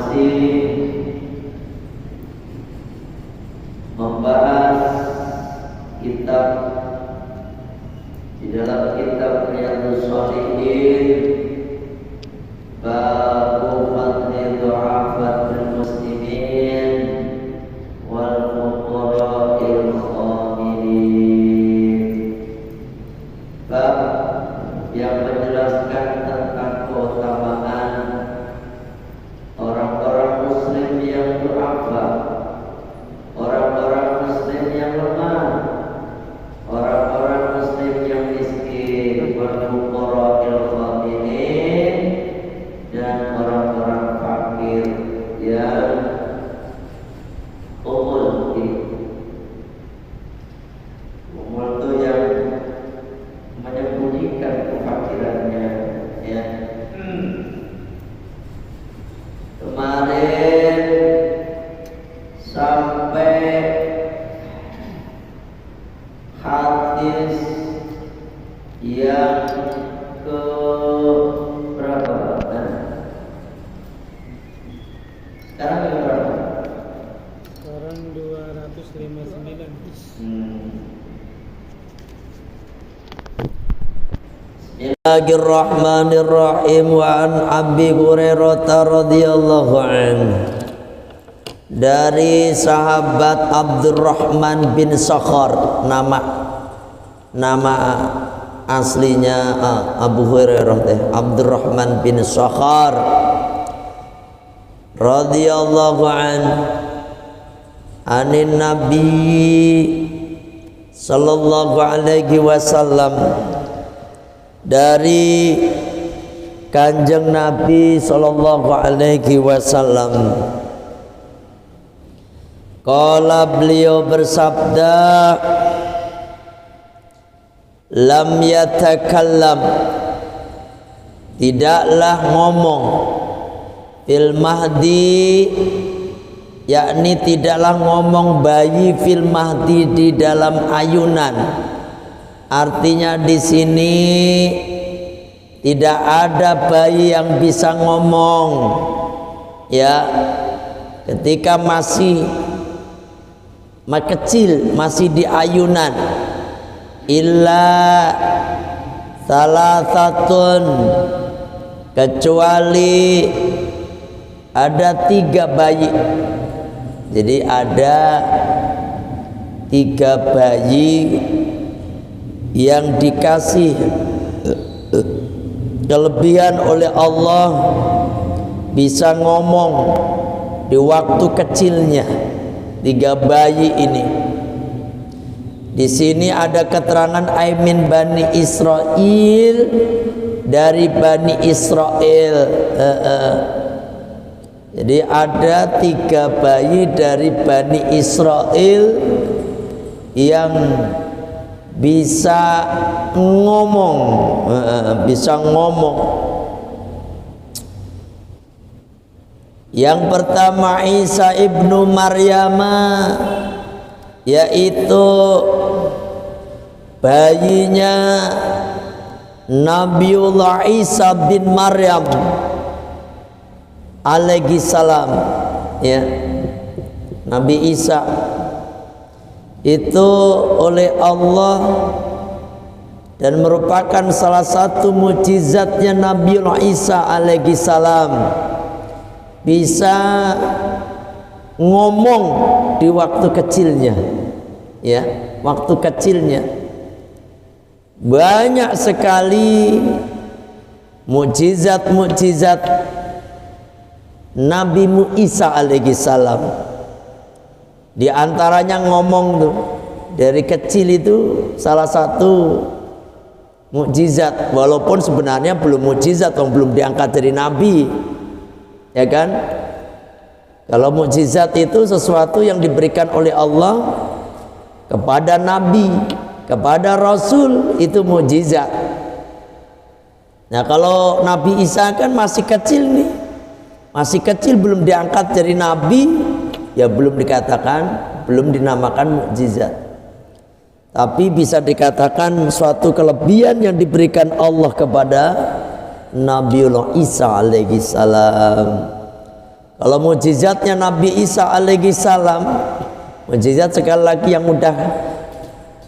masih membahas kitab di dalam kitab Riyadhus Shalihin, Babu Fadli Du'afatil Muslimin wal Fuqara'il Khamilin, bab yang menjelaskan tentang keutamaan orang-orang muslim yang du'afa, orang-orang muslim yang lemah, orang-orang muslim yang miskin, wal fuqara'il khamilin, dan orang-orang fakir yang umul itu yang menyembunyikan kefakirannya, ya. Kemarin sampai hadis yang ke berapa? Sekarang yang berapa? Sekarang 259. Bismillahirrahmanirrahim. Wa an Abi Hurairah radhiyallahu anhu, dari sahabat Abdurrahman bin Sakhar, nama aslinya Abu Hurairah Abdurrahman bin Sakhar radhiyallahu anhu, anin Nabi sallallahu alaihi wasallam, dari Kanjeng Nabi sallallahu alaihi wasallam. Qala, beliau bersabda, lam yatakallam, tidaklah ngomong, fil mahdi, yakni tidaklah ngomong bayi fil mahdi di dalam ayunan. Artinya di sini tidak ada bayi yang bisa ngomong, ya, ketika masih kecil, masih di ayunan. Illa salasatun, kecuali ada 3 bayi. Jadi ada 3 bayi yang dikasih kelebihan oleh Allah, bisa ngomong di waktu kecilnya. 3 bayi ini. Di sini ada keterangan Aimin Bani Israel, dari Bani Israel. Jadi ada 3 bayi dari Bani Israel yang bisa ngomong, Yang pertama Isa ibnu Maryam, yaitu bayinya Nabiullah Isa bin Maryam alaihi salam, ya. Nabi Isa itu oleh Allah dan merupakan salah satu mukjizatnya Nabiullah Isa alaihi salam, bisa ngomong di waktu kecilnya, ya, waktu kecilnya. Banyak sekali mukjizat Nabi Isa alaihi salam. Di antaranya ngomong tuh, dari kecil itu salah satu mukjizat, walaupun sebenarnya belum mukjizat, belum diangkat dari nabi, ya kan? Kalau mukjizat itu sesuatu yang diberikan oleh Allah kepada nabi, kepada rasul, itu mukjizat. Nah, kalau Nabi Isa kan masih kecil nih, masih kecil, belum diangkat dari nabi, ya belum dikatakan, belum dinamakan mukjizat. Tapi bisa dikatakan suatu kelebihan yang diberikan Allah kepada Nabiullah Isa alaihi salam. Kalau mukjizatnya Nabi Isa alaihi salam, mukjizat sekali lagi yang mudah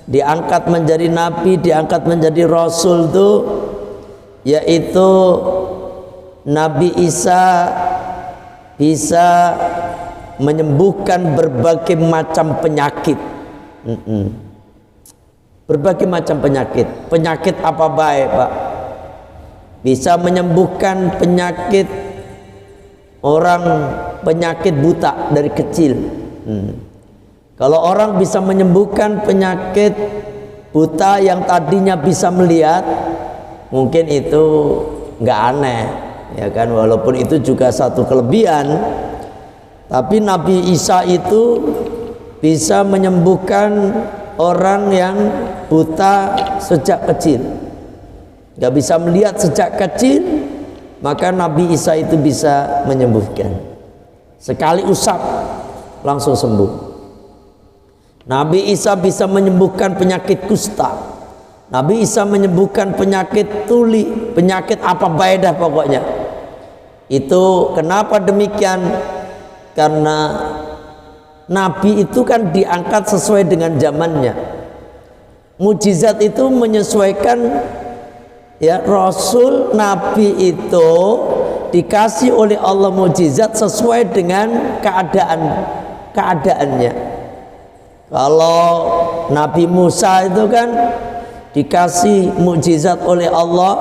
diangkat menjadi nabi, diangkat menjadi rasul itu, yaitu Nabi Isa bisa menyembuhkan berbagai macam penyakit. Berbagai macam penyakit. Penyakit apa baik, Pak? Bisa menyembuhkan penyakit orang, penyakit buta dari kecil. Kalau orang bisa menyembuhkan penyakit buta yang tadinya bisa melihat, mungkin itu nggak aneh, ya kan? Walaupun itu juga satu kelebihan, tapi Nabi Isa itu bisa menyembuhkan orang yang buta sejak kecil, nggak bisa melihat sejak kecil, maka Nabi Isa itu bisa menyembuhkan. Sekali usap langsung sembuh. Nabi Isa bisa menyembuhkan penyakit kusta. Nabi Isa menyembuhkan penyakit tuli, penyakit apa baik dah pokoknya. Itu kenapa demikian? Karena Nabi itu kan diangkat sesuai dengan zamannya. Mukjizat itu menyesuaikan, ya, Rasul Nabi itu dikasih oleh Allah mukjizat sesuai dengan keadaannya. Kalau Nabi Musa itu kan dikasih mukjizat oleh Allah,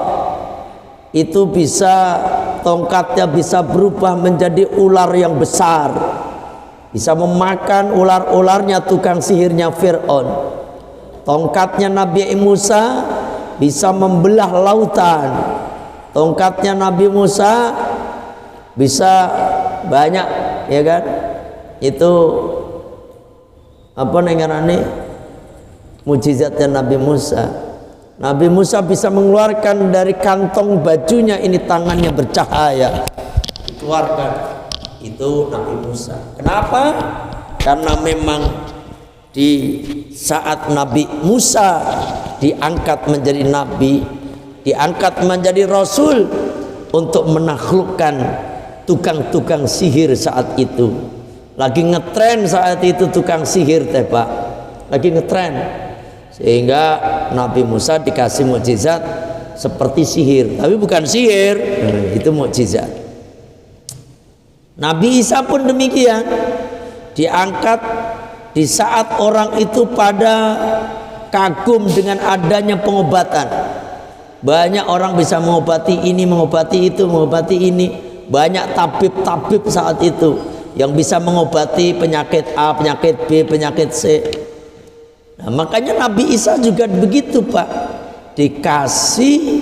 itu bisa tongkatnya bisa berubah menjadi ular yang besar, bisa memakan ular-ularnya tukang sihirnya Fir'aun. Tongkatnya Nabi Musa bisa membelah lautan. Tongkatnya Nabi Musa bisa banyak, ya kan? Itu apa nengarane mukjizatnya Nabi Musa. Nabi Musa bisa mengeluarkan dari kantong bajunya ini, tangannya bercahaya, dikeluarkan. Itu Nabi Musa. Kenapa? Karena memang di saat Nabi Musa diangkat menjadi nabi, diangkat menjadi rasul untuk menaklukkan tukang-tukang sihir saat itu. Lagi ngetren saat itu tukang sihir teh, Pak. Lagi ngetren. Sehingga Nabi Musa dikasih mukjizat seperti sihir, tapi bukan sihir. Itu mukjizat. Nabi Isa pun demikian, diangkat di saat orang itu pada kagum dengan adanya pengobatan. Banyak orang bisa mengobati ini, mengobati itu, mengobati ini. Banyak tabib-tabib saat itu yang bisa mengobati penyakit A, penyakit B, penyakit C. Nah, makanya Nabi Isa juga begitu, Pak. Dikasih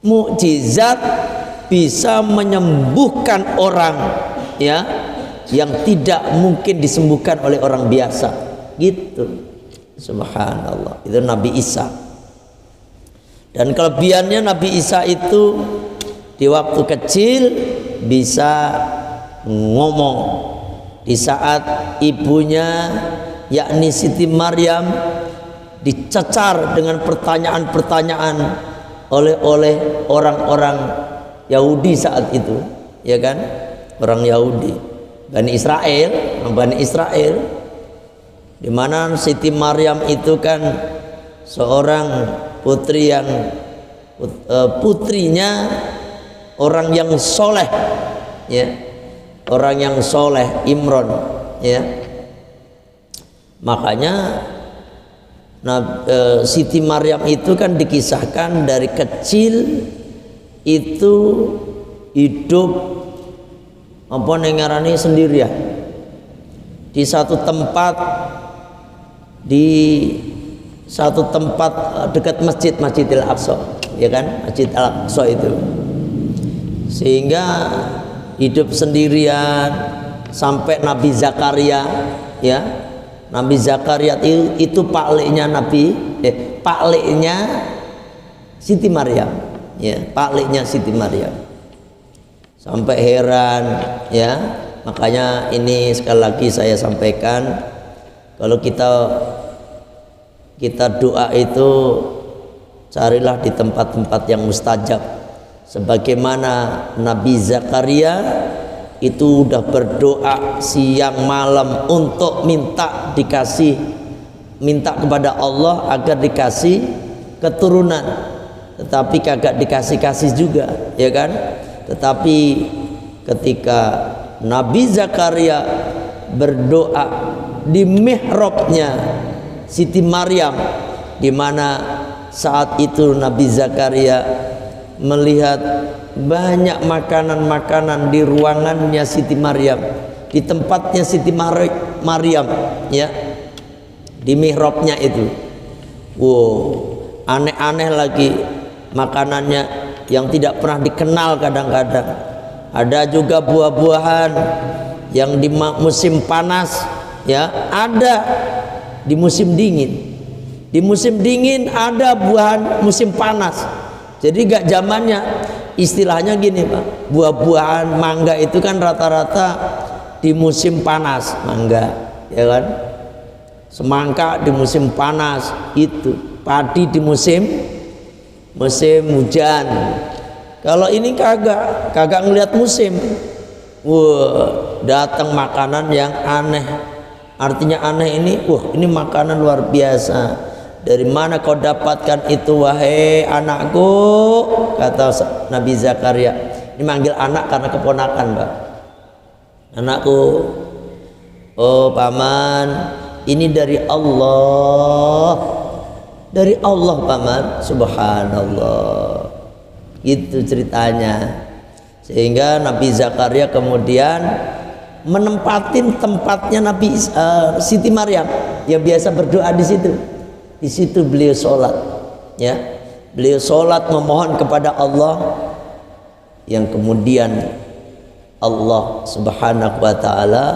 mukjizat bisa menyembuhkan orang, ya, yang tidak mungkin disembuhkan oleh orang biasa. Gitu. Subhanallah. Itu Nabi Isa. Dan kelebihannya Nabi Isa itu di waktu kecil bisa ngomong. Di saat ibunya yakni Siti Maryam dicecar dengan pertanyaan-pertanyaan oleh orang-orang Yahudi saat itu, ya kan? Orang Yahudi, Bani Israel, di mana Siti Maryam itu kan seorang putri yang putrinya orang yang soleh, ya, orang yang soleh, Imron, ya. Makanya Siti Maryam itu kan dikisahkan dari kecil itu hidup apa nengarani sendirian di satu tempat, dekat Masjidil Aqsa, ya kan? Masjid Al-Aqsa itu. Sehingga hidup sendirian sampai Nabi Zakaria, ya. Nabi Zakaria itu pakliknya Siti Maryam, ya, pakliknya Siti Maryam. Sampai heran, ya. Makanya ini sekali lagi saya sampaikan, kalau kita doa itu carilah di tempat-tempat yang mustajab, sebagaimana Nabi Zakaria itu udah berdoa siang malam untuk minta kepada Allah agar dikasih keturunan, tetapi kagak dikasih juga, ya kan? Tetapi ketika Nabi Zakaria berdoa di mihrabnya Siti Maryam, di mana saat itu Nabi Zakaria melihat banyak makanan-makanan di ruangannya Siti Maryam, di tempatnya Siti Maryam, ya, di mihrabnya itu. Wow, aneh-aneh lagi makanannya yang tidak pernah dikenal kadang-kadang. Ada juga buah-buahan yang di musim panas, ya, ada di musim dingin. Di musim dingin ada buahan musim panas. Jadi gak zamannya. Istilahnya gini Pak, buah-buahan mangga itu kan rata-rata di musim panas, mangga, ya kan? Semangka di musim panas, itu padi di musim hujan. Kalau ini kagak ngelihat musim. Wah, datang makanan yang aneh. Artinya aneh ini, wah ini makanan luar biasa. Dari mana kau dapatkan itu wahai anakku? Kata Nabi Zakaria. Ini manggil anak karena keponakan, Pak. Anakku, oh paman, ini dari Allah. Dari Allah paman, subhanallah. Itu ceritanya. Sehingga Nabi Zakaria kemudian menempatin tempatnya Nabi Siti Maryam yang biasa berdoa di situ. Di situ beliau sholat, ya, beliau sholat memohon kepada Allah, yang kemudian Allah Subhanahu wa Ta'ala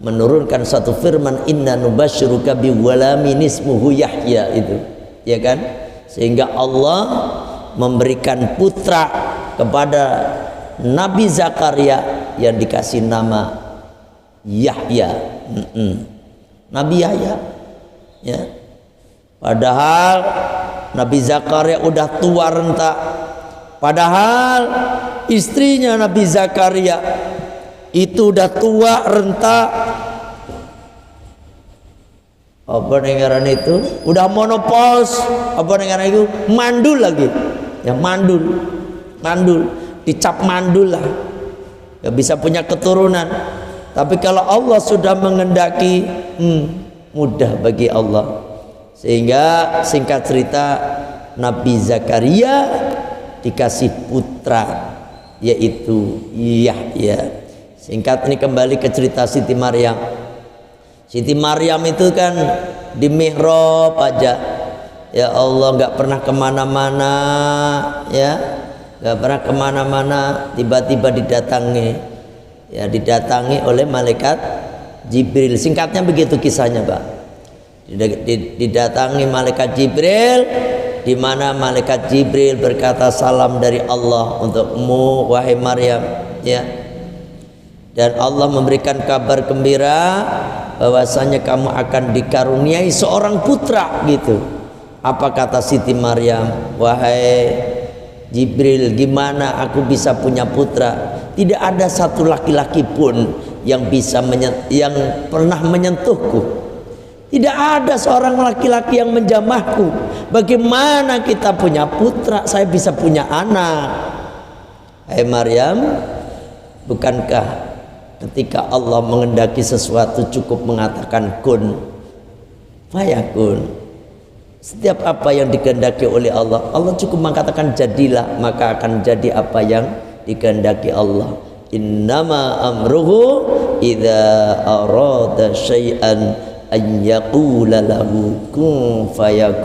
menurunkan satu firman, inna nubasyiruka bighulamin ismuhu Yahya, itu, ya kan? Sehingga Allah memberikan putra kepada Nabi Zakaria yang dikasih nama Yahya. Nabi Yahya, ya. Padahal Nabi Zakaria udah tua renta. Padahal istrinya Nabi Zakaria itu udah tua renta. Apa dengaran itu? Udah monopause. Apa dengaran itu? Mandul lagi. Ya mandul. Dicap mandul lah. Gak bisa punya keturunan. Tapi kalau Allah sudah mengendaki, mudah bagi Allah. Sehingga singkat cerita Nabi Zakaria dikasih putra yaitu Yahya. Singkat ini kembali ke cerita Siti Maryam. Siti Maryam itu kan di mihrab aja, ya Allah, nggak pernah kemana-mana, ya, nggak pernah kemana-mana. Tiba-tiba didatangi oleh malaikat Jibril. Singkatnya begitu kisahnya, Pak. Didatangi malaikat Jibril, di mana malaikat Jibril berkata, salam dari Allah untukmu wahai Maryam, ya. Dan Allah memberikan kabar gembira bahwasanya kamu akan dikaruniai seorang putra, gitu. Apa kata Siti Maryam? Wahai Jibril, gimana aku bisa punya putra? Tidak ada satu laki-laki pun yang pernah menyentuhku. Tidak ada seorang laki-laki yang menjamahku. Bagaimana kita punya putra, saya bisa punya anak? Hai Maryam, bukankah ketika Allah mengendaki sesuatu cukup mengatakan kun fayakun? Setiap apa yang dikehendaki oleh Allah, Allah cukup mengatakan jadilah, maka akan jadi apa yang dikehendaki Allah. Innama amruhu idza arada syai'an an yaqula lahu kun fayakun.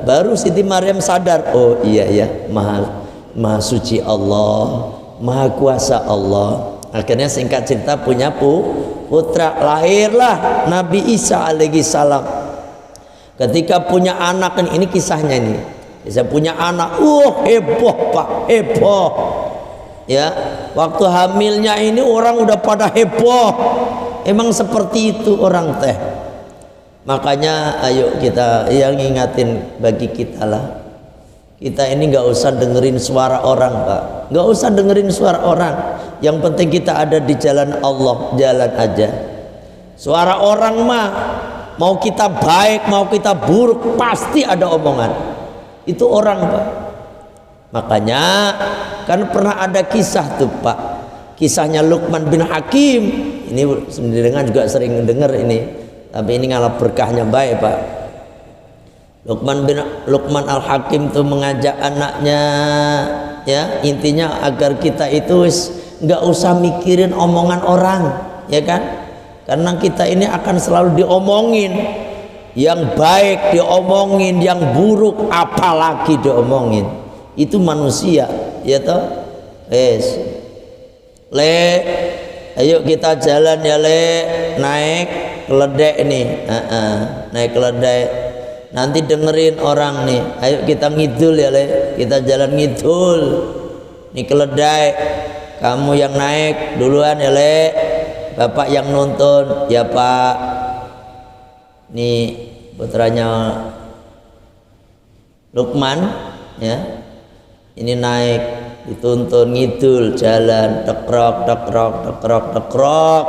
Baru Siti Maryam sadar, oh iya ya, maha suci Allah, maha kuasa Allah. Akhirnya singkat cerita punya putra, lahirlah Nabi Isa alaihi salam. Ketika punya anak, ini kisahnya ini. Bisa punya anak, heboh Pak, heboh. Ya, waktu hamilnya ini orang udah pada heboh. Emang seperti itu orang teh. Makanya ayo kita yang ingatin bagi kita lah. Kita ini nggak usah dengerin suara orang, Pak. Nggak usah dengerin suara orang. Yang penting kita ada di jalan Allah, jalan aja. Suara orang mah, mau kita baik, mau kita buruk, pasti ada omongan. Itu orang, Pak. Makanya kan pernah ada kisah tuh, Pak. Kisahnya Luqman bin Hakim. Ini dengan juga sering dengar ini. Tapi ini ngalah berkahnya baik, Pak. Luqman Al-Hakim tuh mengajak anaknya, ya, intinya agar kita itu nggak usah mikirin omongan orang, ya kan? Karena kita ini akan selalu diomongin, yang baik diomongin, yang buruk apalagi diomongin. Itu manusia, ya toh. Le, ayo kita jalan ya le, naik keledai nih, naik keledai. Nanti dengerin orang nih, ayo kita ngidul ya le, kita jalan ngidul. Nih keledai, kamu yang naik duluan ya le, bapak yang nonton ya pak. Nih putranya Luqman, ya, ini naik dituntun ngidul jalan, dekrok dekrok dekrok dekrok.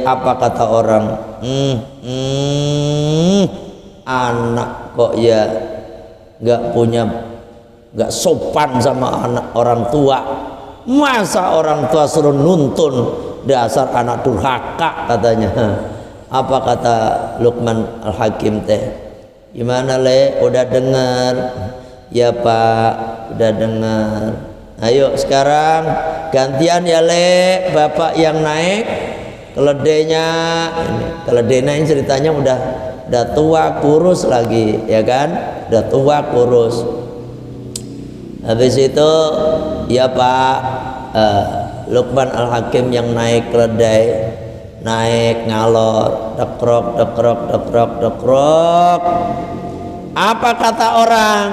Apa kata orang? Anak kok ya nggak sopan sama anak orang tua. Masa orang tua suruh nuntun, dasar anak durhaka katanya. Apa kata Luqman Al-Hakim teh? Gimana le? Udah dengar? Ya pak, udah dengar. Ayo sekarang gantian ya le, bapak yang naik keledainya. Keledainya ini ceritanya udah tua kurus lagi, ya kan? Udah tua kurus. Habis itu ya pak, Luqman Al-Hakim yang naik keledai, naik ngalor, dekrok dekrok dekrok dekrok. Apa kata orang?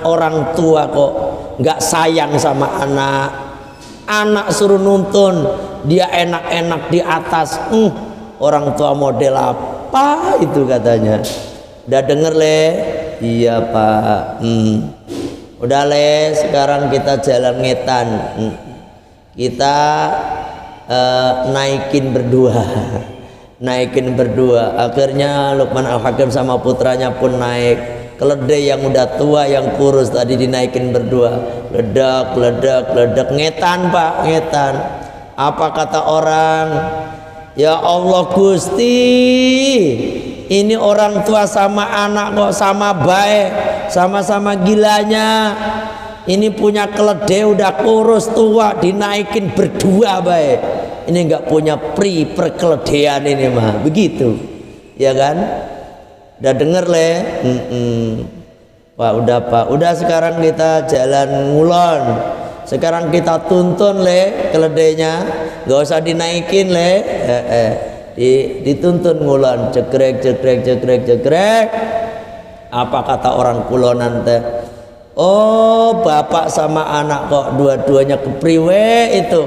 Orang tua kok nggak sayang sama anak. Anak suruh nuntun, dia enak-enak di atas. Orang tua model apa itu katanya? Udah denger le? Iya pak. Udah le, sekarang kita jalan ngetan. Kita naikin berdua. Naikin berdua. Akhirnya Luqman Al-Hakim sama putranya pun naik. Keledai yang udah tua, yang kurus tadi dinaikin berdua. Ledak, ledak, ledak. Ngetan pak, ngetan. Apa kata orang? Ya Allah Gusti, ini orang tua sama anak kok sama baik, sama-sama gilanya. Ini punya keledai udah kurus tua, dinaikin berdua baik. Ini nggak punya perkeledean ini mah, begitu, ya kan? Udah denger le? Pak, udah sekarang kita jalan ngulon. Sekarang kita tuntun le keledainya, nggak usah dinaikin le, dituntun ngulon, cekrek cekrek cekrek cekrek. Apa kata orang kulonan teh? Oh bapak sama anak kok dua-duanya kepriwe itu,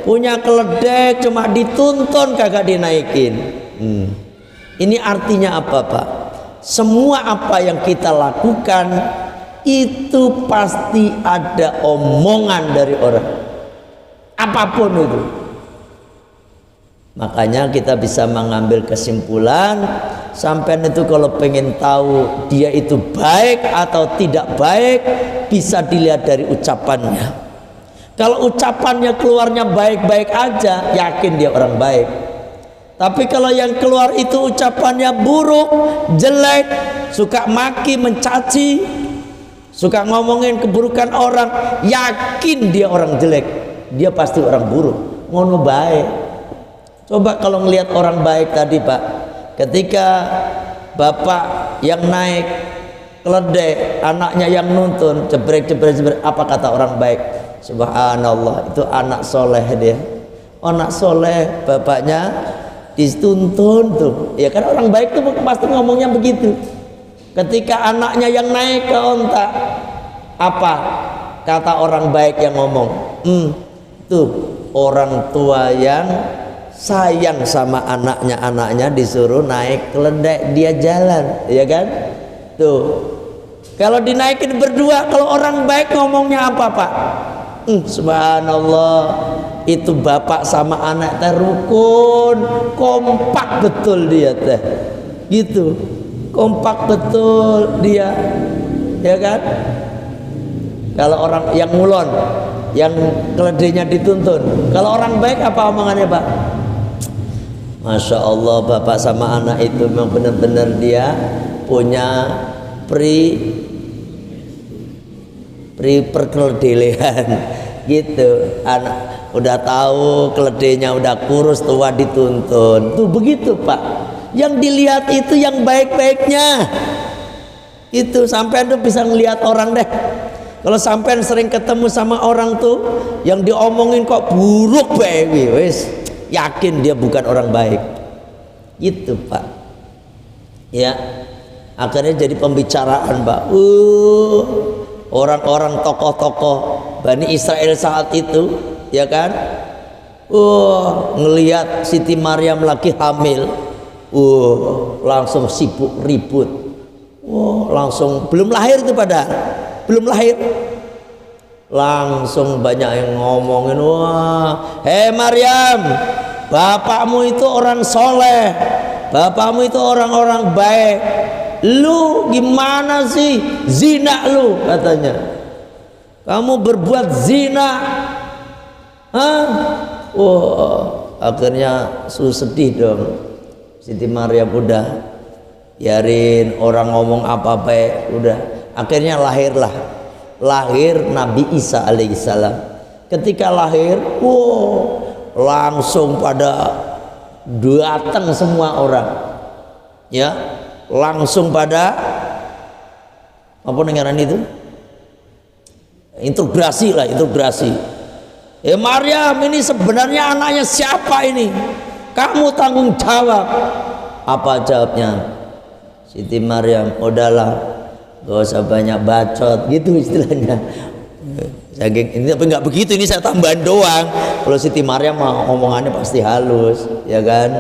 punya keledai cuma dituntun kagak dinaikin. Ini artinya apa pak? Semua apa yang kita lakukan itu pasti ada omongan dari orang, apapun itu. Makanya kita bisa mengambil kesimpulan, sampean itu kalau pengen tahu dia itu baik atau tidak baik, bisa dilihat dari ucapannya. Kalau ucapannya keluarnya baik-baik aja, yakin dia orang baik. Tapi kalau yang keluar itu ucapannya buruk, jelek, suka maki, mencaci, suka ngomongin keburukan orang, yakin dia orang jelek, dia pasti orang buruk. Ngono baik. Coba kalau ngelihat orang baik tadi pak, ketika bapak yang naik keledai, anaknya yang nuntun, jebrek jebrek jebrek, apa kata orang baik? Subhanallah, itu anak soleh dia, anak soleh, bapaknya dituntun tuh, ya kan orang baik tuh pasti ngomongnya begitu. Ketika anaknya yang naik ke onta, apa kata orang baik yang ngomong? Tuh orang tua yang sayang sama anaknya disuruh naik keledai, dia jalan, ya kan? Tuh. Kalau dinaikin berdua, kalau orang baik ngomongnya apa, Pak? Subhanallah, itu bapak sama anak teh rukun, kompak betul dia teh. Gitu. Kompak betul dia. Ya kan? Kalau orang yang ngulon, yang keledainya dituntun. Kalau orang baik apa omongannya, Pak? Masya Allah, bapak sama anak itu memang benar-benar dia punya perkeledaian gitu. Anak udah tahu keledainya udah kurus, tua, dituntun. Tuh begitu, Pak. Yang dilihat itu yang baik-baiknya. Itu sampean tuh bisa ngelihat orang deh. Kalau sampean sering ketemu sama orang tuh yang diomongin kok buruk bae, wis yakin dia bukan orang baik. Gitu, Pak. Ya. Akhirnya jadi pembicaraan, Pak. Orang-orang tokoh-tokoh Bani Israel saat itu, ya kan? Ngelihat Siti Maryam lagi hamil. Langsung sibuk ribut. Langsung belum lahir itu padahal. Belum lahir. Langsung banyak yang ngomongin, hei Maryam, bapakmu itu orang soleh, bapakmu itu orang-orang baik. Lu gimana sih zina lu, katanya. Kamu berbuat zina. Akhirnya sedih dong. Siti Maryam udah biarin orang ngomong apa baik, udah. Akhirnya lahir Nabi Isa alaihissalam. Ketika lahir, langsung pada datang semua orang, ya, langsung pada apa nengaran itu? Integrasi. Maryam, ini sebenarnya anaknya siapa ini? Kamu tanggung jawab. Apa jawabnya? Siti Maryam, udahlah, gak usah banyak bacot, gitu istilahnya. Ini tapi nggak begitu, ini saya tambahan doang. Kalau Siti Maryam omongannya pasti halus, ya kan?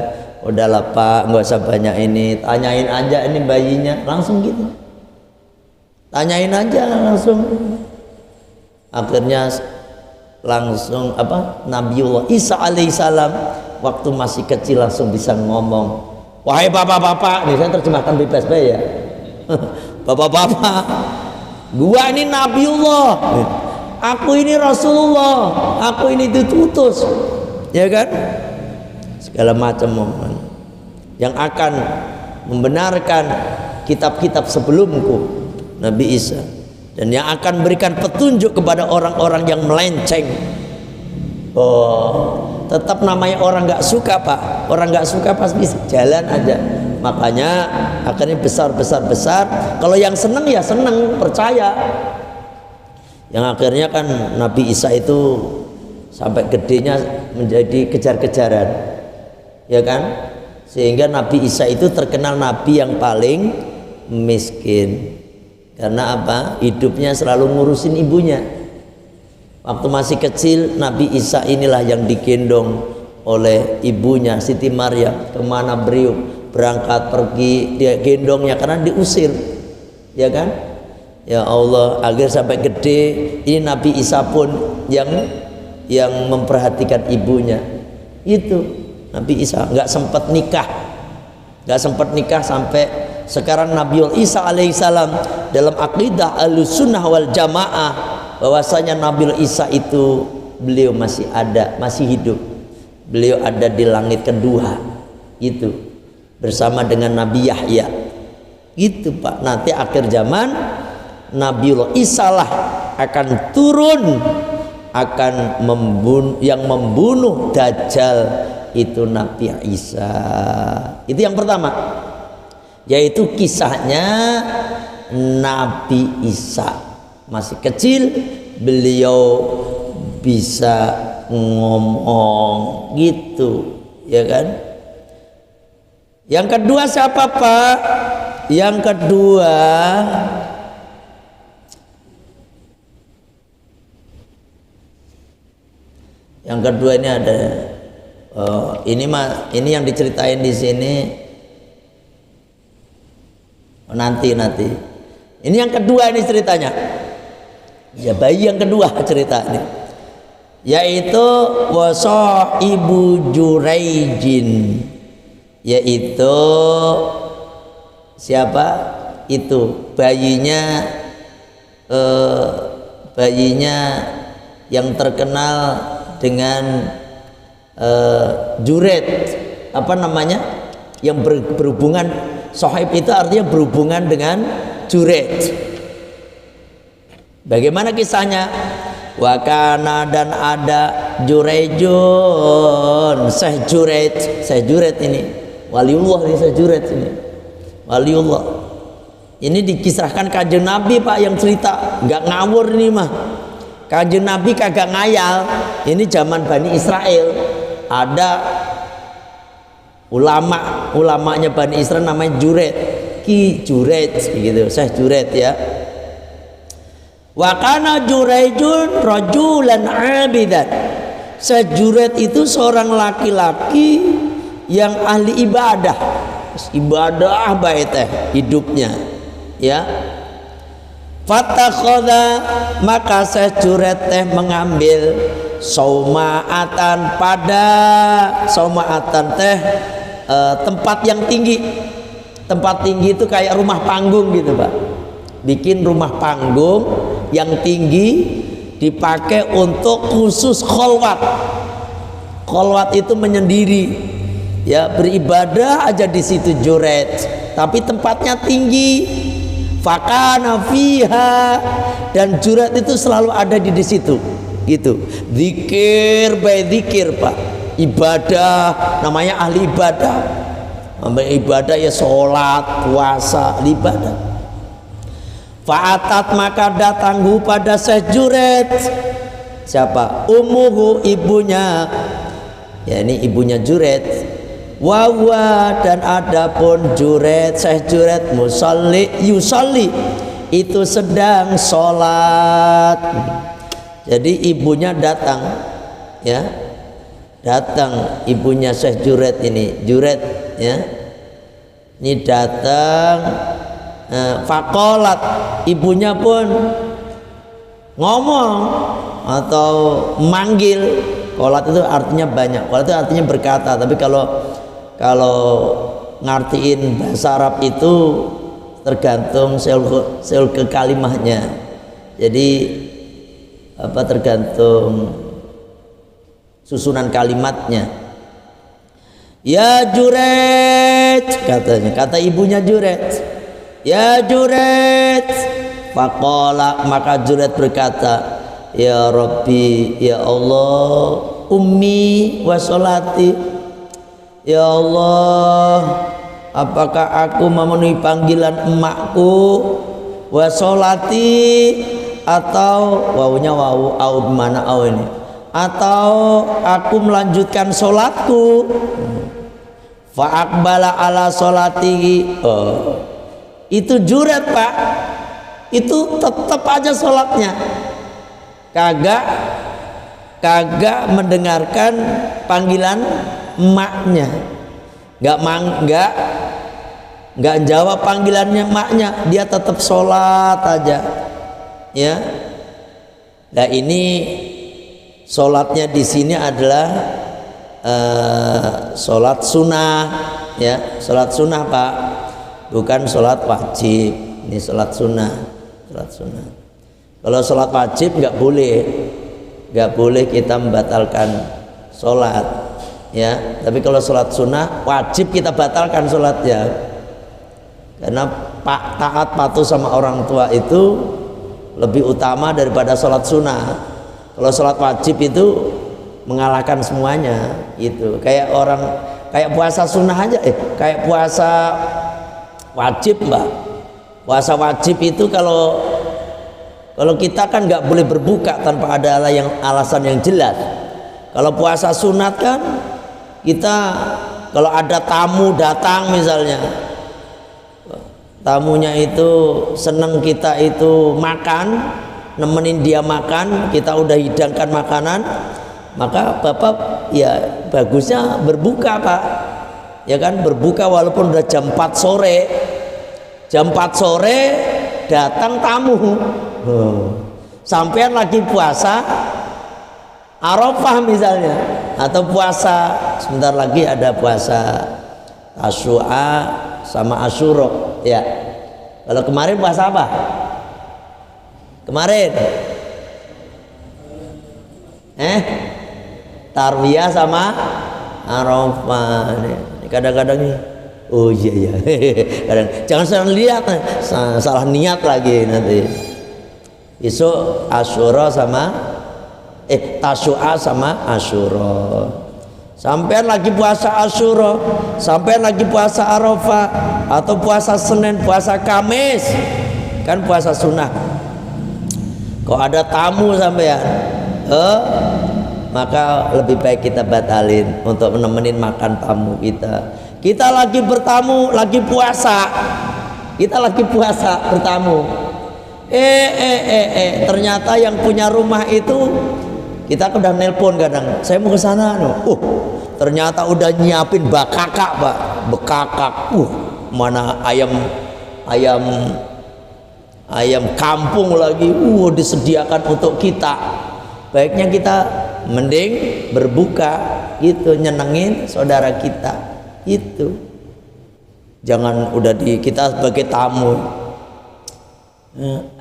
Udahlah Pak, nggak usah banyak ini, tanyain aja ini bayinya, langsung gitu. Tanyain aja langsung. Akhirnya langsung Nabiullah Isa alaihissalam waktu masih kecil langsung bisa ngomong. Wahai bapak-bapak, nih saya terjemahkan bebas ya. Bapak-bapak, gua ini Nabiullah, aku ini Rasulullah, aku ini ditutus, ya kan? Segala macam momen yang akan membenarkan kitab-kitab sebelumku, Nabi Isa, dan yang akan berikan petunjuk kepada orang-orang yang melenceng. Tetap namanya orang nggak suka, Pak. Orang nggak suka pasti jalan aja. Makanya akhirnya besar. Kalau yang seneng ya seneng, percaya. Yang akhirnya kan Nabi Isa itu sampai gedenya menjadi kejar-kejaran, ya kan? Sehingga Nabi Isa itu terkenal Nabi yang paling miskin. Karena apa? Hidupnya selalu ngurusin ibunya. Waktu masih kecil, Nabi Isa inilah yang digendong oleh ibunya Siti Maryam kemana beliau berangkat pergi, dia gendongnya karena diusir, ya kan? Ya Allah, akhir sampai gede ini Nabi Isa pun yang memperhatikan ibunya. Itu Nabi Isa nggak sempat nikah sampai sekarang. Nabiul Isa alaihissalam dalam akidah Ahlussunnah wal Jamaah bahwasanya Nabiul Isa itu beliau masih ada, masih hidup. Beliau ada di langit kedua itu bersama dengan Nabi Yahya. Gitu, Pak. Nanti akhir zaman Nabiul Isa lah akan turun, akan membunuh Dajjal itu Nabi Isa. Itu yang pertama, yaitu kisahnya Nabi Isa masih kecil, beliau bisa ngomong gitu, ya kan? Yang kedua siapa, Pak? Yang kedua ini ada ini yang diceritain di sini Nanti. Ini yang kedua ini ceritanya. Ya bayi yang kedua ceritanya. Yaitu wasoh ibu Juraijin. Yaitu siapa? Itu bayinya yang terkenal dengan Juret, apa namanya, yang berhubungan. Sohib itu artinya berhubungan dengan Juret. Bagaimana kisahnya? Wakana dan ada Jurejun, Syekh Juret ini waliullah, ini Syekh Juret ini waliullah. Ini dikisahkan Kanjeng Nabi Pak yang cerita, nggak ngawur ini mah. Kanjeng Nabi kagak ngayal. Ini zaman Bani Israel, ada ulamanya Bani Israel namanya Juret, Ki Juret gitu, Syekh Juret ya. Wa kana Jurejun rajulan abidan. Syekh Juret itu seorang laki-laki yang ahli ibadah. Ibadah baik teh hidupnya ya. Fatakhadha, maka Syekh Juret teh mengambil saumaatan teh tempat yang tinggi. Tempat tinggi itu kayak rumah panggung gitu Pak. Bikin rumah panggung yang tinggi dipakai untuk khusus kholwat. Kholwat itu menyendiri ya, beribadah aja di situ Juret, tapi tempatnya tinggi. Fakana fiha, dan Juret itu selalu ada di situ gitu. Zikir by zikir Pak, ibadah, namanya ahli ibadah. Namanya ibadah ya sholat, puasa, ibadah. Fa'atat, maka datang pada Syekh Juret. Siapa? Ummuhu, ibunya. Ya ini ibunya Juret. Wawa, dan adapun Juret, Syekh Juret yusalli, itu sedang sholat. Jadi ibunya datang ya. Datang ibunya Syekh Juret ini, Juret ya. Ini datang. Fakolat, ibunya pun ngomong atau manggil. Kolat itu artinya banyak. Kolat itu artinya berkata. Tapi kalau ngartiin bahasa Arab itu tergantung seul ke kalimahnya. Jadi tergantung susunan kalimatnya. Ya Juret, katanya, kata ibunya Juret. Ya Juret, faqala, maka Juret berkata, ya Rabbi, ya Allah, ummi wa sholati. Ya Allah, apakah aku memenuhi panggilan emakku, wa sholati, atau wawunya wawu au mana au ini, atau aku melanjutkan sholatku. Fa aqbala ala sholatihi. Itu Juret Pak, itu tetap aja sholatnya, kagak mendengarkan panggilan emaknya, nggak jawab panggilannya emaknya, dia tetap sholat aja ya. Nah ini sholatnya di sini adalah sholat sunnah ya, sholat sunnah Pak, bukan sholat wajib. Ini sholat sunnah, sholat sunnah. Kalau sholat wajib nggak boleh kita membatalkan sholat ya. Tapi kalau sholat sunnah wajib kita batalkan sholatnya, karena taat patuh sama orang tua itu lebih utama daripada sholat sunnah. Kalau sholat wajib itu mengalahkan semuanya gitu. Kayak puasa sunnah aja, kayak puasa wajib Mbak. Puasa wajib itu kalau kita kan nggak boleh berbuka tanpa ada alasan yang jelas. Kalau puasa sunat kan kita kalau ada tamu datang misalnya, tamunya itu seneng kita itu makan, nemenin dia makan, kita udah hidangkan makanan, maka Bapak ya bagusnya berbuka Pak, ya kan, berbuka walaupun udah jam 4 sore, Jam 4 sore datang tamu. Sampean lagi puasa Arafah misalnya, atau puasa sebentar lagi ada puasa Tasyu'a sama Asyura ya. Kalau kemarin puasa apa? Kemarin Tarwiyah sama Arafah. Ini kadang-kadang nih, oh iya kadang jangan salah lihat, salah niat lagi nanti. Besok Asyura sama Tasyu'a sama Asyura. Sampai lagi puasa Asyura, sampai lagi puasa Arafah, atau puasa Senin, puasa Kamis, kan puasa sunnah. Kok ada tamu sampean, maka lebih baik kita batalin untuk menemenin makan tamu kita. Kita lagi bertamu, lagi puasa, kita lagi puasa bertamu. Ternyata yang punya rumah itu, kita udah nelpon kadang, saya mau ke sana. Ternyata udah nyiapin bakakak, Pak, bekakak. Mana ayam kampung lagi, disediakan untuk kita. Baiknya kita mending berbuka gitu, nyenengin saudara kita itu. Jangan udah kita sebagai tamu,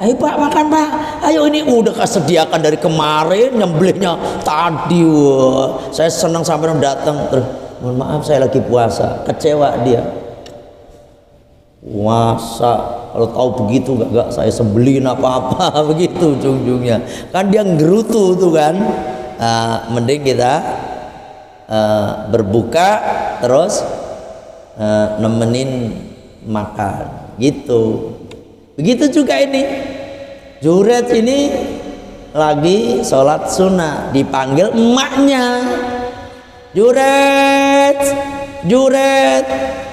ayo Pak makan Pak, ayo ini udah kesediakan dari kemarin, nyembelihnya tadi. Saya senang sampai datang, terus mohon maaf saya lagi puasa, kecewa dia. Masa kalau tahu begitu gak saya sembelin apa-apa begitu ujung-ujungnya, kan dia ngerutu tuh kan. Mending kita berbuka terus nemenin makan gitu. Begitu juga ini Juret ini lagi sholat sunnah, dipanggil emaknya, Juret,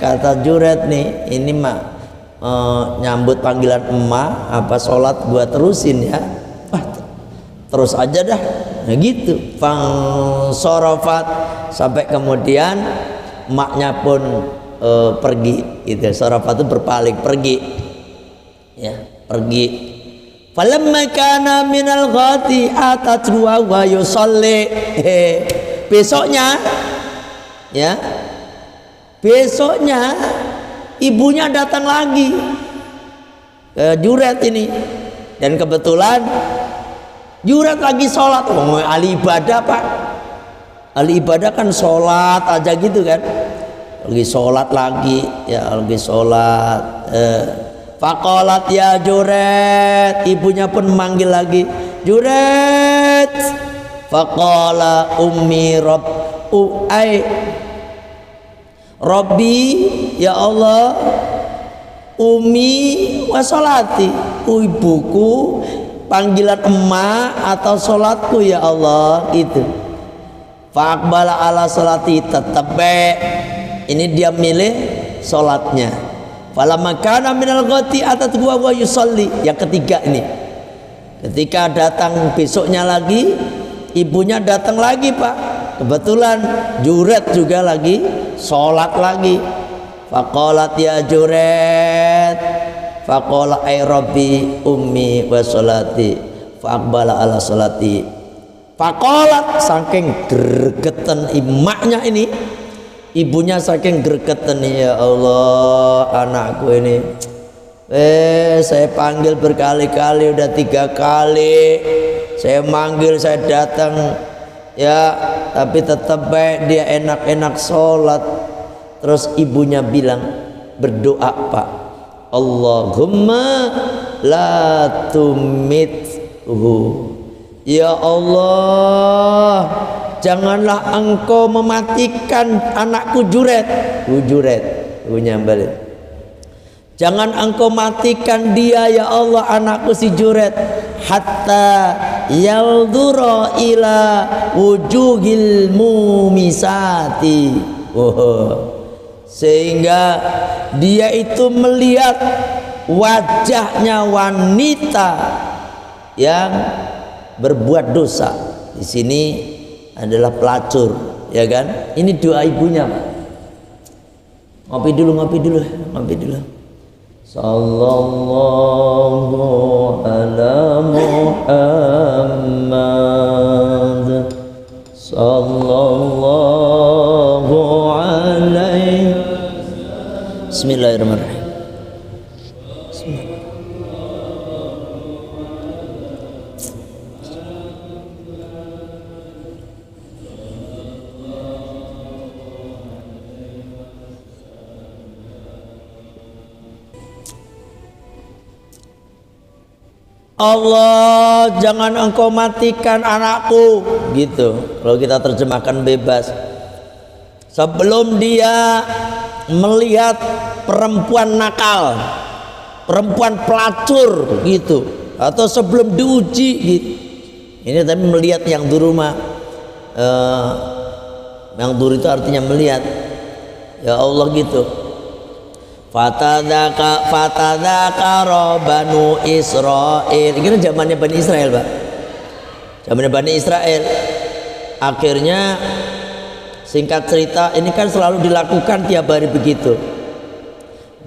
kata Juret nih, ini mak nyambut panggilan emak, apa sholat gua terusin ya? Terus aja dah, nah gitu. Sorofat, sampai kemudian emaknya pun pergi gitu. Sorofat itu berpaling, pergi ya, pergi. Falamma kana minal ghati atatru wa yusalli. Besoknya ya, besoknya ibunya datang lagi ke Juret ini, dan kebetulan Juret lagi sholat. Ahli ibadah Pak, ahli ibadah kan sholat aja gitu kan, lagi sholat lagi ya, lagi sholat. Faqalat ya Juret, ibunya pun manggil lagi, Juret. Faqala ummi Rabbi, ya Allah, ummi wa sholati, ibuku, panggilan emak atau sholatku ya Allah itu. Faqbala ala sholati, tetap ini dia milih sholatnya. Falamma kana minal ghati atat wa yusalli. Yang ketiga ini, ketika datang besoknya lagi, ibunya datang lagi Pak, kebetulan Juret juga lagi sholat lagi. Faqalat ya Juret, faqala ay rabbi ummi wa sholati, faqbala ala sholati. Faqalat, saking gregetan emaknya ini, ibunya saking gregetan, ya Allah, anakku ini saya panggil berkali-kali, udah 3 kali saya manggil, saya datang ya, tapi tetap baik dia enak-enak sholat. Terus ibunya bilang, berdoa Pak, Allahumma la tumithu, ya Allah, janganlah engkau mematikan anakku Juret. Juret punya balik, jangan engkau matikan dia ya Allah, anakku si Juret, hatta yaldura ila wujuhil mumisati, sehingga dia itu melihat wajahnya wanita yang berbuat dosa. Di sini adalah pelacur, ya kan? Ini doa ibunya. Ngopi dulu. Sallallahu ala Muhammad sallallahu alaihi. Bismillahirrahmanirrahim. Allah, jangan engkau matikan anakku, gitu kalau kita terjemahkan bebas. Sebelum dia melihat perempuan nakal, perempuan pelacur gitu, atau sebelum diuji gitu. Ini tapi melihat yang dulu mah yang dulu itu artinya melihat, ya Allah gitu. Fatadzakara Banu Israil. Ini kan zamannya Bani Israel, Pak. Zamannya Bani Israel. Akhirnya singkat cerita, ini kan selalu dilakukan tiap hari begitu.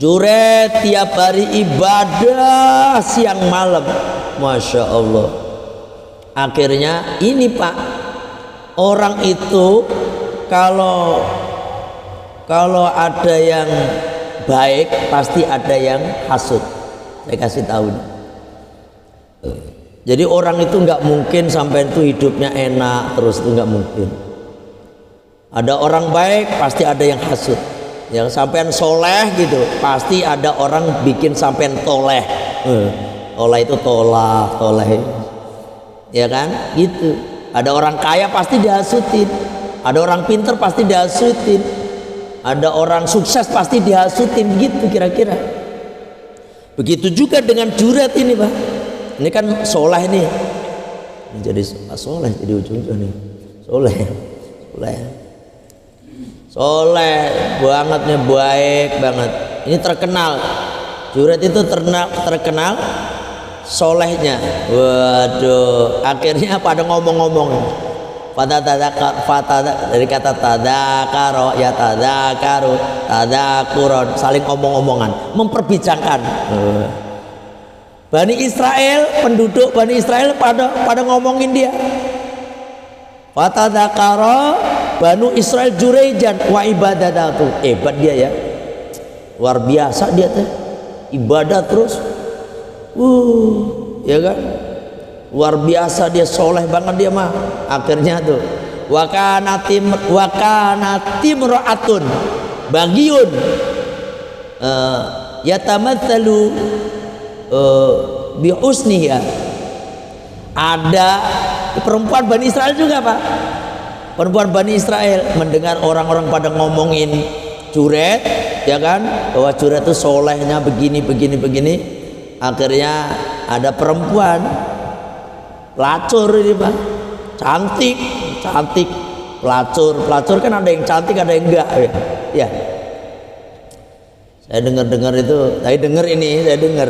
Juret tiap hari ibadah siang malam. Masya Allah. Akhirnya ini Pak, orang itu kalau ada yang baik pasti ada yang hasud. Saya kasih tahu. Jadi orang itu nggak mungkin sampai itu hidupnya enak terus, itu nggak mungkin. Ada orang baik pasti ada yang hasud. Yang sampean soleh gitu pasti ada orang bikin sampean toleh. Toleh itu toleh, ya kan? Gitu. Ada orang kaya pasti dihasutin. Ada orang pinter pasti dihasutin. Ada orang sukses pasti dihasutin, gitu kira-kira. Begitu juga dengan Juret ini, Pak. Ini kan soleh nih. Ini jadi soleh jadi ujung-ujung nih. Soleh banget nih, baik banget. Ini terkenal. Juret itu terkenal solehnya. Waduh, akhirnya pada ngomong-ngomong. Dari kata tadzakara ya tadzakaru, tadzakuron, saling omong-omongan, memperbincangkan. Bani Israel, penduduk Bani Israel pada ngomongin dia. Fatadzakara Banu Israel Jurejan wa ibadatu. Hebat dia ya. Luar biasa dia teh. Ibadah terus. Ya kan? Luar biasa dia, soleh banget dia mah. Akhirnya tuh wakanatim ro'atun bagiun yatamatsalu bi husniha. Ada perempuan Bani Israel juga, Pak. Perempuan Bani Israel mendengar orang-orang pada ngomongin Juret, ya kan, bahwa Juret itu solehnya begini. Akhirnya ada perempuan pelacur ini, Pak. Cantik pelacur kan ada yang cantik ada yang enggak ya. Saya dengar itu, saya dengar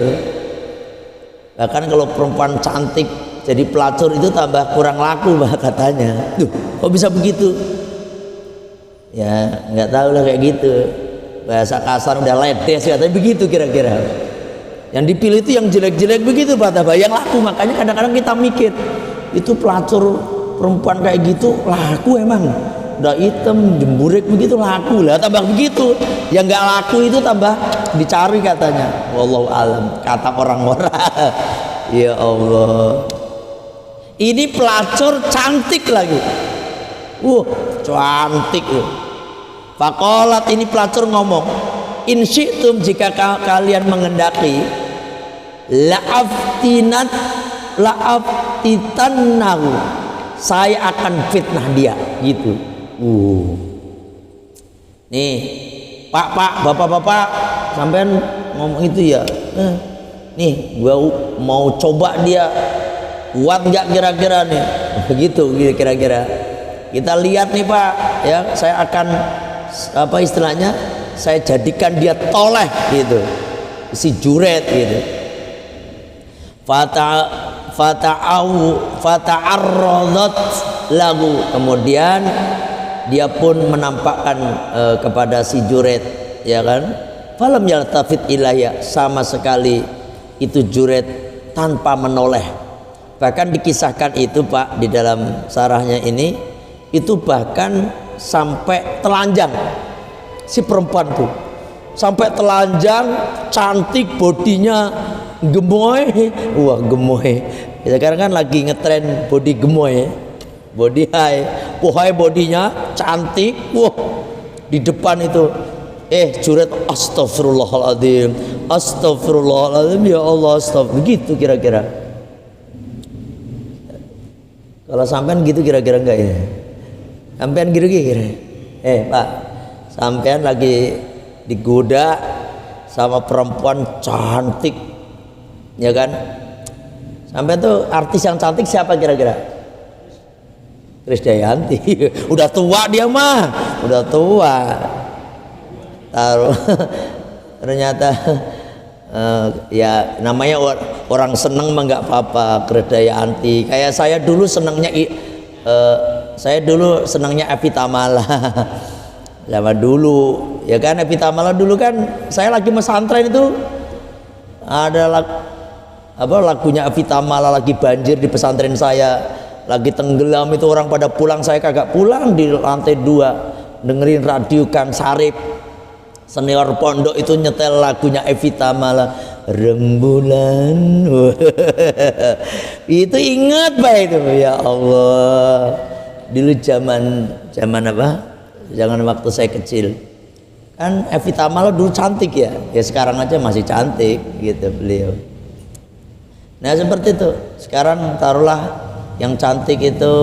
bahkan kalau perempuan cantik jadi pelacur itu tambah kurang laku, Pak, katanya. Duh, kok bisa begitu ya, nggak tahu lah, kayak gitu, bahasa kasar udah ledes katanya begitu kira-kira. Yang dipilih itu yang jelek-jelek begitu, Pak Tabah, yang laku. Makanya kadang-kadang kita mikir, itu pelacur perempuan kayak gitu laku emang? Udah hitam, jemburik begitu laku lah, tambah begitu. Yang nggak laku itu tambah dicari katanya. Wallahu alam, kata orang-orang. Ya Allah. Ini pelacur cantik lagi. Cantik. Fakolat, ini pelacur ngomong, in syi'tum, jika kalian mengendaki, la'aftitannahu, saya akan fitnah dia, gitu. Nih pak, bapak-bapak sampean ngomong itu ya, nih gua mau coba dia kuat nggak kira-kira nih, begitu kira-kira. Kita lihat nih, Pak, ya, saya akan apa istilahnya, saya jadikan dia toleh gitu, si Juret gitu. Fata'arradat lagu, kemudian dia pun menampakkan kepada si Juret, ya kan, falam yaltafit ilayya, sama sekali itu Juret tanpa menoleh. Bahkan dikisahkan itu Pak di dalam sarahnya ini, itu bahkan sampai telanjang si perempuan tuh, sampai telanjang, cantik, bodinya gemoy. Wah gemoy, sekarang kan lagi ngetren body gemoy ya, body high. Wah bodinya cantik, wah di depan itu Juret astagfirullahaladzim, astagfirullahaladzim, ya Allah astagfirullah, begitu kira-kira. Kalau sampean gitu kira-kira enggak ya? Sampean gitu kira-kira? Pak, sampean lagi digoda sama perempuan cantik, ya kan? Sampean tuh artis yang cantik siapa kira-kira? Krisdayanti. Udah tua dia mah, udah tua. Taruh ternyata ya namanya orang seneng mah nggak apa-apa. Krisdayanti kayak saya dulu senengnya Evie Tamala zaman dulu, ya kan. Evie Tamala dulu kan saya lagi pesantren itu ada lagunya Evie Tamala lagi banjir di pesantren saya, lagi tenggelam itu orang pada pulang, saya kagak pulang di lantai 2 dengerin radio Kang Sarip senior pondok itu nyetel lagunya Evie Tamala, rembulan. Itu ingat Pak itu, ya Allah, dulu zaman apa, jangan waktu saya kecil kan Evie Tamala dulu cantik ya sekarang aja masih cantik gitu beliau. Nah seperti itu. Sekarang taruhlah yang cantik itu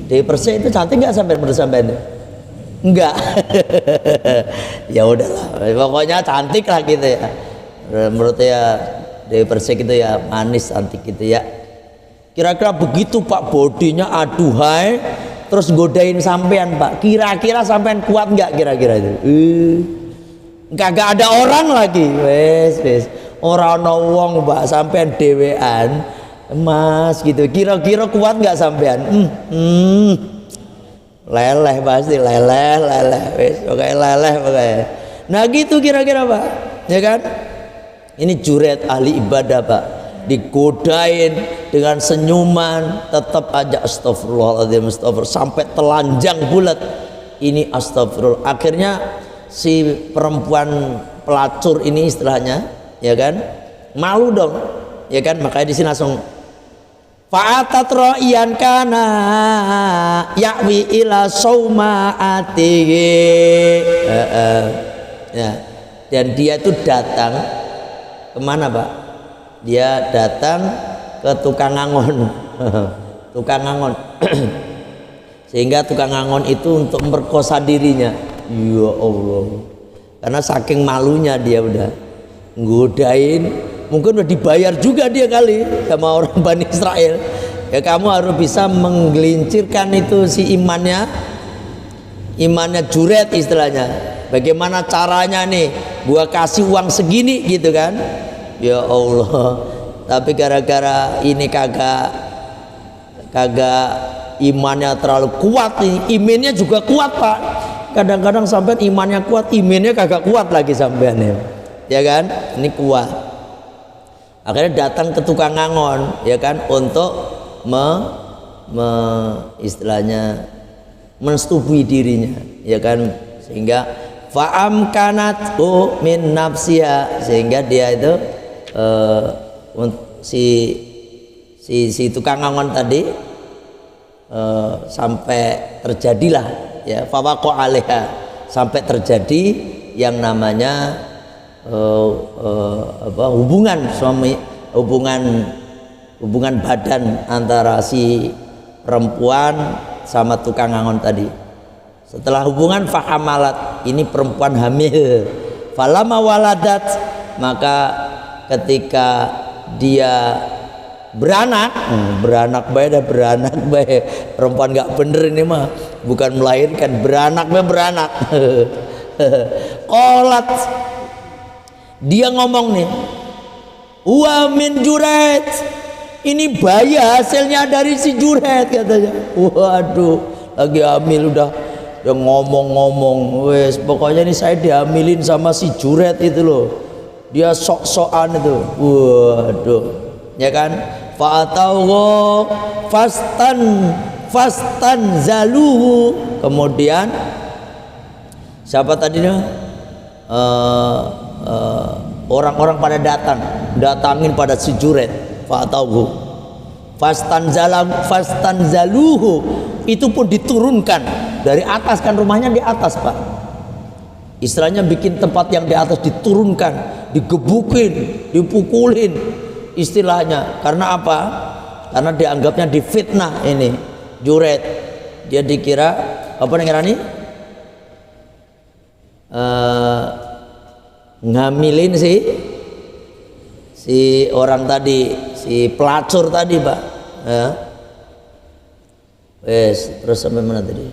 Dewi Persik, itu cantik nggak sampai menurut sampean? Enggak. Ya udahlah, pokoknya cantik lah gitu ya. Menurut ya Dewi Persik itu ya manis, cantik gitu ya. Kira-kira begitu Pak, bodinya aduhai, terus godain sampean Pak. Kira-kira sampean kuat nggak kira-kira itu? Kagak ada orang lagi. Wes. Orang wong Pak, sampean dewean, Mas gitu. Kira-kira kuat nggak sampean? Leleh pasti, leleh. Wes, pokoknya leleh pokoknya. Nah gitu kira-kira Pak, ya kan? Ini Juret ahli ibadah Pak, digodain dengan senyuman, tetap aja astagfirullahaladzim, astagfirullah, sampai telanjang bulat. Ini astagfirullah. Akhirnya si perempuan pelacur ini istilahnya, ya kan, malu dong, ya kan. Makanya di sini langsung fa'atat ra'iyan kana ya'wi ila sauma'atihi. Ya. Dan dia itu datang kemana Pak? Dia datang ke tukang angon. Tukang angon. Sehingga tukang angon itu untuk memperkosa dirinya. Ya Allah, karena saking malunya dia udah nggodain. Mungkin udah dibayar juga dia kali sama orang Bani Israel. Ya kamu harus bisa menggelincirkan itu si imannya Juret istilahnya. Bagaimana caranya nih, gua kasih uang segini gitu kan. Ya Allah, tapi gara-gara ini kagak imannya terlalu kuat nih. Imannya juga kuat Pak. Kadang-kadang sampai imannya kuat, imannya kagak kuat lagi sampean ya kan. Ini kuat. Akhirnya datang ke tukang angon, ya kan, untuk istilahnya mensetubui dirinya, ya kan, sehingga fa'amkanat min nafsiha, sehingga dia itu si tukang angon tadi sampai terjadilah ya fawaqo alaiha, sampai terjadi yang namanya hubungan suami, hubungan badan antara si perempuan sama tukang angon tadi. Setelah hubungan fahamalat, ini perempuan hamil. Falama waladat, maka ketika dia beranak baik, perempuan nggak bener ini mah, bukan melahirkan, beranak. Qolat, dia ngomong nih, wa min Juret, ini bayi hasilnya dari si Juret katanya. Waduh, lagi hamil udah yang ngomong-ngomong, wes pokoknya ini saya dihamilin sama si Juret itu loh, dia sok-sokan itu, waduh, ya kan? Fa'atauhu fastan zaluhu. Kemudian siapa tadinya? Orang-orang pada datangin pada si Juret. Fa'atauhu fastan zaluhu, itu pun diturunkan dari atas, kan rumahnya di atas Pak, istilahnya bikin tempat yang di atas diturunkan, digebukin, dipukulin istilahnya. Karena apa? Karena dianggapnya difitnah ini Juret, dia dikira apa nih ngamilin si orang tadi, si pelacur tadi Pak ya. Wes, terus sampai mana tadi?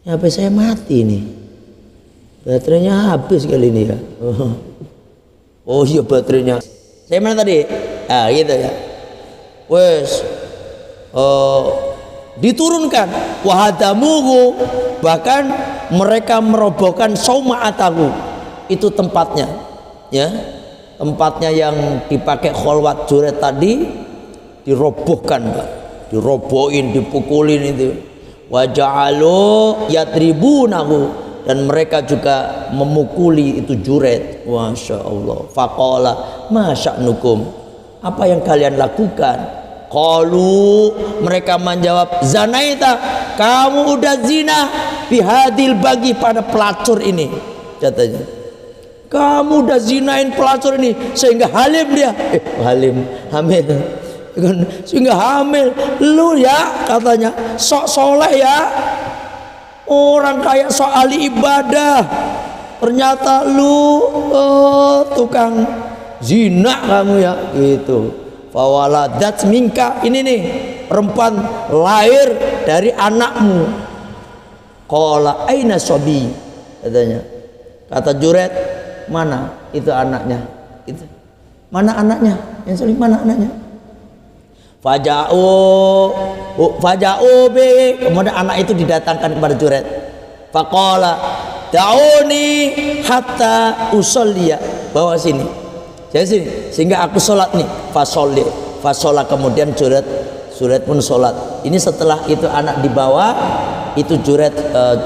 Ya, HP saya mati nih, baterainya habis kali ini ya. Oh iya, baterainya. Saya mana tadi? Ah gitu ya. Wes, diturunkan wahadamuhu, bahkan mereka merobohkan sauma'atahu, itu tempatnya ya, tempatnya yang dipakai kholwat Juret tadi dirobohkan Pak, dirobohin, dipukulin itu. Waja'alu yatribunahu, dan mereka juga memukuli itu Juret. Masya Allah. Faqala ma sya'nukum, apa yang kalian lakukan? Qalu, mereka menjawab, zanaita, kamu udah zina, bihadil bagi, pada pelacur ini, katanya. Kamu udah zinain pelacur ini sehingga halim dia, hamil, sehingga hamil. Lu ya, katanya, sok soleh ya, orang kayak sok ahli ibadah, ternyata lu tukang zina kamu ya, gitu. Fawaladat minka, ini nih perempuan lahir dari anakmu. Qala aina sobi, katanya. Kata Juret, mana itu anaknya? Itu mana anaknya? Yang sulit mana anaknya? Faja'u bi, kemudian anak itu didatangkan kepada Juret. Faqala da'uni hatta usolliya, bawa sini, saya sini, sehingga aku sholat nih. Fasolah, kemudian Juret pun sholat. Ini setelah itu anak dibawa, itu Juret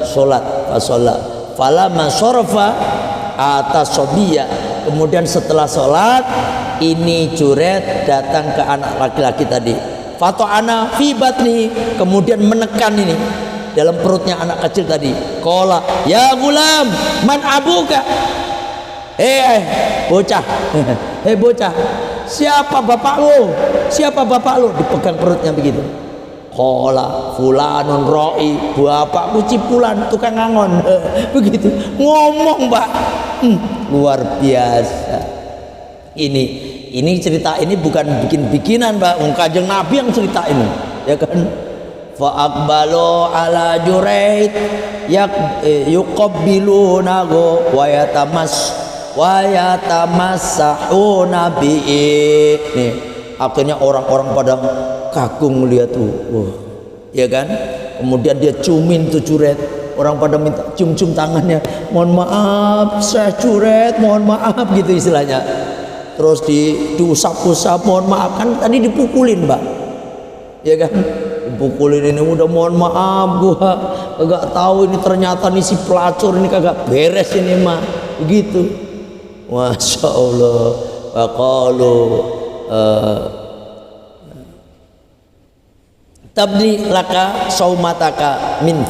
sholat. Fasolah falamma sorofa atas sobiya, kemudian setelah sholat ini Juret datang ke anak laki-laki tadi. Fato'ana fi batni, kemudian menekan ini dalam perutnya anak kecil tadi. Qala ya gulam man abuka, bocah, bocah, siapa bapak lu? Siapa bapak lu? Dipegang perutnya begitu. Qala fulanun roi, bapakku cipulan, tukang ngangon. Begitu ngomong Pak. Luar biasa. Ini cerita ini bukan bikin-bikinan Pak, Kanjeng Nabi yang cerita ini, ya kan? Fa aqbalu ala Jurait yuqabbilunahu wa yatamassahuna bihi. Nih, akhirnya orang-orang pada kagum melihat tuh, ya kan? Kemudian dia ciumin tuh Juret, orang pada minta cium-cium tangannya, mohon maaf Syekh Juret, mohon maaf, gitu istilahnya. Terus diusap-usap, mohon maaf, kan tadi dipukulin Mbak, ya kan? Dipukulin ini, udah mohon maaf, gua kagak tahu ini ternyata nih si pelacur ini kagak beres ini mah, begitu. Masya Allah. Waqalu tabli laka saumataka min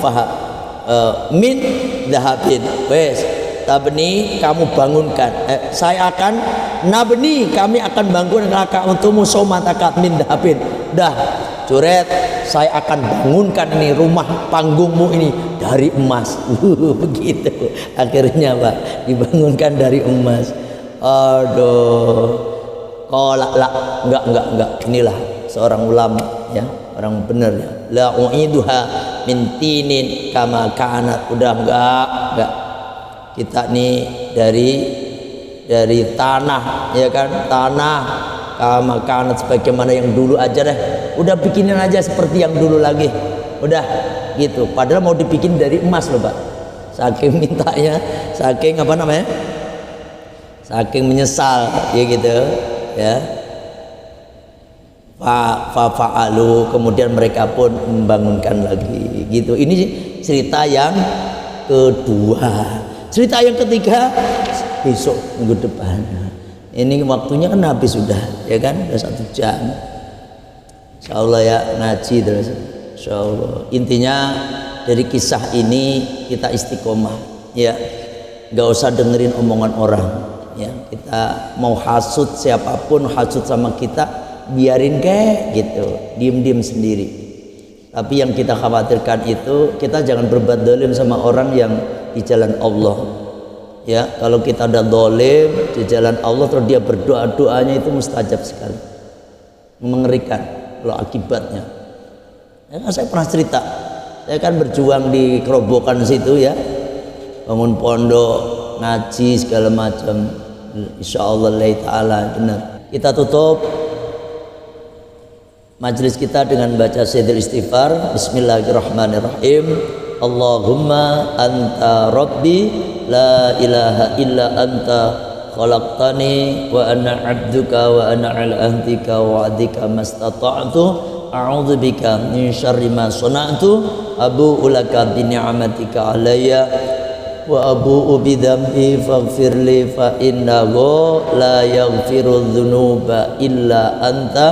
min dahabin. Wes, tabni, kamu bangunkan, saya akan nabni, kami akan bangun laka untukmu saumataka min dahabin. Dah Juret, saya akan bangunkan ini rumah panggungmu ini dari emas. Begitu akhirnya Pak, dibangunkan dari emas. Aduh, kolak lah, enggak, inilah seorang ulama ya, orang benar ya. La uiduha min tinin kama kanat. Udah enggak, kita nih dari tanah, ya kan, tanah kama kanat, sebagaimana yang dulu aja deh. Udah bikinin aja seperti yang dulu lagi. Udah gitu. Padahal mau dibikin dari emas loh Pak. Saking mintanya, saking apa namanya? Saking menyesal ya gitu ya. Fa'alu, kemudian mereka pun membangunkan lagi gitu. Ini cerita yang kedua. Cerita yang ketiga besok minggu depan. Ini waktunya kan habis sudah ya kan, udah 1 jam. Insyaallah ya ngaji terus. Insyaallah. Intinya dari kisah ini kita istiqomah ya. Gak usah dengerin omongan orang ya. Kita mau hasud siapapun hasud sama kita, biarin kayak gitu, diem-diem sendiri. Tapi yang kita khawatirkan itu kita jangan berbuat dolim sama orang yang di jalan Allah ya. Kalau kita ada dolim di jalan Allah terus dia berdoa, doanya itu mustajab sekali, mengerikan kalau akibatnya ya. Saya pernah cerita, saya kan berjuang di Kerobokan situ ya, bangun pondok, ngaji segala macam. Insyaallah ta'ala benar. Kita tutup majelis kita dengan baca Sayyidul Istighfar. Bismillahirrahmanirrahim. Allahumma anta rabbi la ilaha illa anta khalaqtani wa ana abduka wa ana ala ahdika wa wa'dika mastata'tu a'udzu bika min syarri ma sana'tu abu'u laka bi ni'matika alayya wa abu'u bi dhanbi faghfirli fa innahu la yaghfiru dzunuba illa anta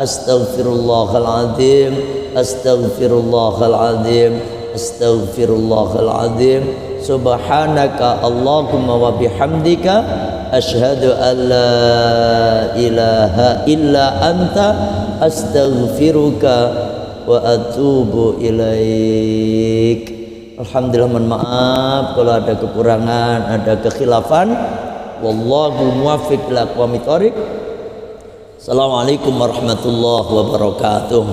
astaghfirullahal azim astaghfirullahal azim astaghfirullahal azim subhanaka Allahumma wa bihamdika asyhadu an la ilaha illa anta astaghfiruka wa atubu ilaik. Alhamdulillah, mohon maaf kalau ada kekurangan, ada kekhilafan. Wallahu muwaffiq ila aqwamit thoriq. Assalamualaikum warahmatullahi wabarakatuh.